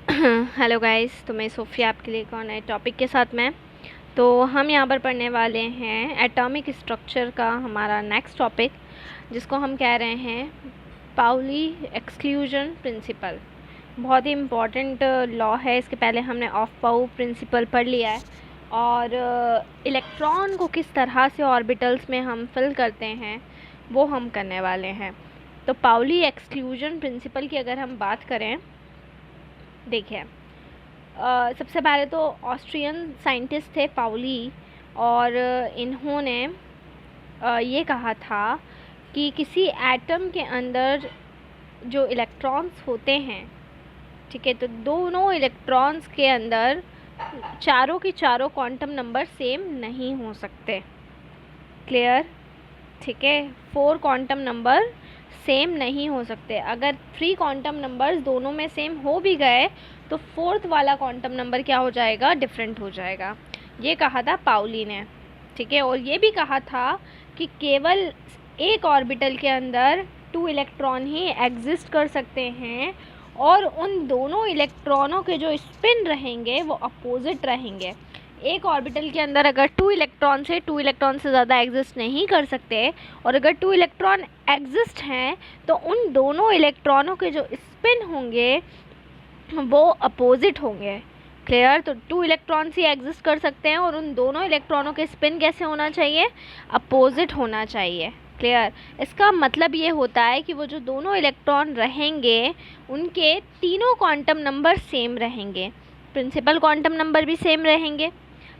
Hello guys, तो मैं Sophia आपके लिए एक और नए टॉपिक के साथ में। तो हम यहाँ पर पढ़ने वाले हैं एटॉमिक स्ट्रक्चर का हमारा नेक्स्ट टॉपिक, जिसको हम कह रहे हैं पाउली एक्सक्लूजन प्रिंसिपल। बहुत ही इम्पॉर्टेंट लॉ है। इसके पहले हमने ऑफ पाउ प्रिंसिपल पढ़ लिया है, और इलेक्ट्रॉन को किस तरह से ऑर्बिटल्स में हम फिल करते हैं वो हम करने वाले हैं। तो पाउली एक्सक्लूजन प्रिंसिपल की अगर हम बात करें, देखिए सबसे पहले तो ऑस्ट्रियन साइंटिस्ट थे पाउली, और इन्होंने ये कहा था कि किसी एटम के अंदर जो इलेक्ट्रॉन्स होते हैं, ठीक है, तो दोनों इलेक्ट्रॉन्स के अंदर चारों की चारों क्वांटम नंबर सेम नहीं हो सकते। क्लियर? ठीक है, 4 क्वांटम नंबर सेम नहीं हो सकते। अगर 3 क्वांटम नंबर्स दोनों में सेम हो भी गए तो 4th वाला क्वांटम नंबर क्या हो जाएगा? डिफरेंट हो जाएगा। ये कहा था पाउली ने, ठीक है। और ये भी कहा था कि केवल एक ऑर्बिटल के अंदर 2 इलेक्ट्रॉन ही एग्जिस्ट कर सकते हैं, और उन दोनों इलेक्ट्रॉनों के जो स्पिन रहेंगे वो अपोजिट रहेंगे। एक ऑर्बिटल के अंदर अगर 2 इलेक्ट्रॉन से ज़्यादा एग्जिस्ट नहीं कर सकते, और अगर 2 इलेक्ट्रॉन एग्जिस्ट हैं तो उन दोनों इलेक्ट्रॉनों के जो स्पिन होंगे वो अपोजिट होंगे। क्लियर? तो 2 इलेक्ट्रॉन्स ही एग्जिस्ट कर सकते हैं, और उन दोनों इलेक्ट्रॉनों के स्पिन कैसे होना चाहिए? अपोजिट होना चाहिए। क्लियर? इसका मतलब ये होता है कि वो जो दोनों इलेक्ट्रॉन रहेंगे उनके तीनों क्वांटम नंबर सेम रहेंगे। प्रिंसिपल क्वांटम नंबर भी सेम रहेंगे,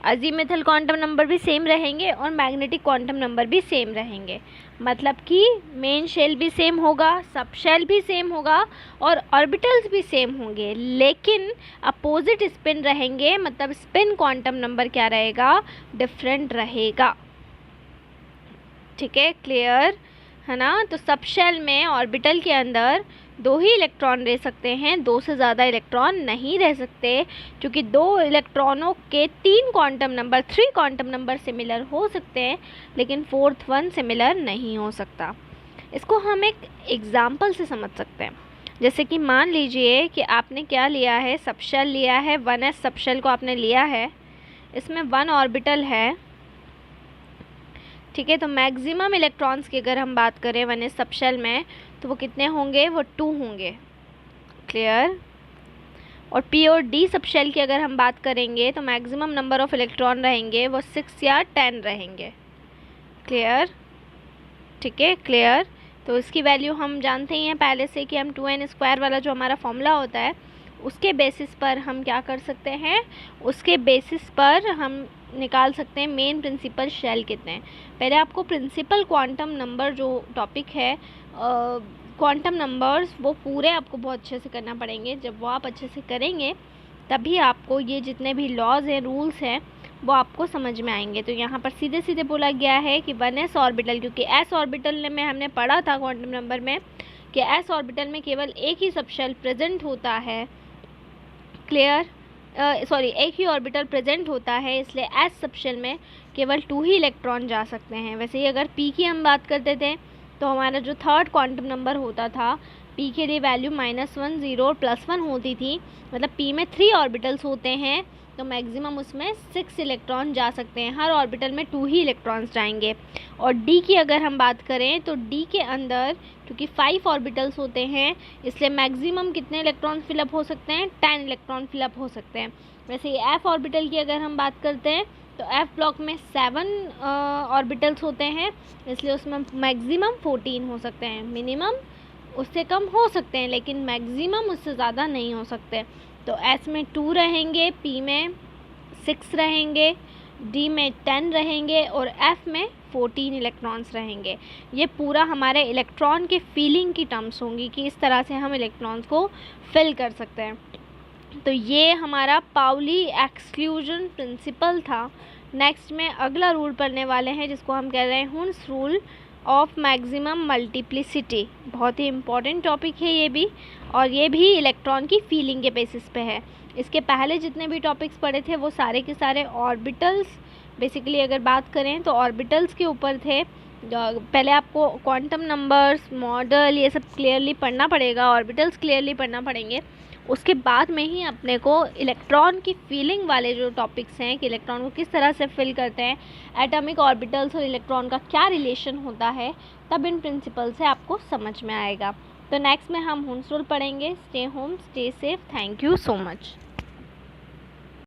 अजीमुथल क्वांटम नंबर भी सेम रहेंगे, और मैग्नेटिक क्वांटम नंबर भी सेम रहेंगे। मतलब कि मेन शेल भी सेम होगा, सब शेल भी सेम होगा, और ऑर्बिटल्स भी सेम होंगे, लेकिन अपोजिट स्पिन रहेंगे। मतलब स्पिन क्वांटम नंबर क्या रहेगा? डिफरेंट रहेगा। ठीक है, क्लियर है ना? तो सब शेल में ऑर्बिटल के अंदर 2 ही इलेक्ट्रॉन रह सकते हैं, 2 से ज़्यादा इलेक्ट्रॉन नहीं रह सकते, क्योंकि 2 इलेक्ट्रॉनों के 3 क्वांटम नंबर सिमिलर हो सकते हैं, लेकिन 4th वन सिमिलर नहीं हो सकता। इसको हम एक एग्जाम्पल से समझ सकते हैं। जैसे कि मान लीजिए कि आपने क्या लिया है? सबशेल लिया है, 1s सबशेल को आपने लिया है, इसमें 1 ऑर्बिटल है, ठीक है। तो मैक्सिमम इलेक्ट्रॉन्स की अगर हम बात करें 1s सबशेल में, तो वो कितने होंगे? वो 2 होंगे। क्लियर? और पी और डी सबशेल की अगर हम बात करेंगे तो मैक्सिमम नंबर ऑफ इलेक्ट्रॉन रहेंगे वो 6 या 10 रहेंगे। क्लियर? ठीक है, क्लियर। तो इसकी वैल्यू हम जानते ही हैं पहले से कि हम 2n² वाला जो हमारा फॉर्मूला होता है उसके बेसिस पर हम क्या कर सकते हैं? उसके बेसिस पर हम निकाल सकते हैं मेन प्रिंसिपल शेल कितने हैं। पहले आपको प्रिंसिपल क्वांटम नंबर जो टॉपिक है, क्वांटम नंबर्स, वो पूरे आपको बहुत अच्छे से करना पड़ेंगे। जब वो आप अच्छे से करेंगे तभी आपको ये जितने भी लॉज हैं, रूल्स हैं, वो आपको समझ में आएंगे। तो यहाँ पर सीधे सीधे बोला गया है कि 1s ऑर्बिटल, क्योंकि s ऑर्बिटल में हमने पढ़ा था क्वांटम नंबर में कि s ऑर्बिटल में केवल एक ही सबशेल प्रेजेंट होता है। क्लियर? एक ही ऑर्बिटल प्रेजेंट होता है, इसलिए s सबशेल में केवल 2 ही इलेक्ट्रॉन जा सकते हैं। वैसे ही अगर p की हम बात करते थे तो हमारा जो 3rd क्वांटम नंबर होता था, p के लिए वैल्यू -1, 0 और +1 होती थी। मतलब p में 3 ऑर्बिटल्स होते हैं, तो मैक्सिमम उसमें 6 इलेक्ट्रॉन जा सकते हैं। हर ऑर्बिटल में 2 ही इलेक्ट्रॉन्स जाएंगे। और d की अगर हम बात करें तो d के अंदर क्योंकि 5 ऑर्बिटल्स होते हैं, इसलिए मैक्सिमम कितने इलेक्ट्रॉन फिलअप हो सकते हैं? 10 इलेक्ट्रॉन फिलअप हो सकते हैं। वैसे ही f ऑर्बिटल की अगर हम बात करते हैं तो f ब्लॉक में 7 ऑर्बिटल्स होते हैं, इसलिए उसमें मैक्सिमम 14 हो सकते हैं। मिनिमम उससे कम हो सकते हैं, लेकिन मैक्सिमम उससे ज़्यादा नहीं हो सकते। तो s में 2 रहेंगे, p में 6 रहेंगे, d में 10 रहेंगे, और f में 14 इलेक्ट्रॉन्स रहेंगे। ये पूरा हमारे इलेक्ट्रॉन के फीलिंग की टर्म्स होंगी कि इस तरह से हम इलेक्ट्रॉन्स को फिल कर सकते हैं। तो ये हमारा पाउली एक्सक्लूजन प्रिंसिपल था। नेक्स्ट में अगला रूल पढ़ने वाले हैं, जिसको हम कह रहे हैं Hund's rule of maximum multiplicity. बहुत ही इम्पॉर्टेंट टॉपिक है ये भी, और ये भी इलेक्ट्रॉन की फीलिंग के बेसिस पे है। इसके पहले जितने भी टॉपिक्स पढ़े थे वो सारे के सारे ऑर्बिटल्स, बेसिकली अगर बात करें तो ऑर्बिटल्स के ऊपर थे, पहले आपको क्वांटम नंबर्स, मॉडल, ये सब क्लियरली पढ़ना पड़ेगा, ऑर्बिटल्स क्लियरली पढ़ना पड़ेंगे। उसके बाद में ही अपने को इलेक्ट्रॉन की फीलिंग वाले जो टॉपिक्स हैं कि इलेक्ट्रॉन को किस तरह से फिल करते हैं, एटॉमिक ऑर्बिटल्स और इलेक्ट्रॉन का क्या रिलेशन होता है, तब इन प्रिंसिपल से आपको समझ में आएगा। तो नेक्स्ट में हम हुंस रूल पढ़ेंगे। Stay home, stay safe. Thank you so much.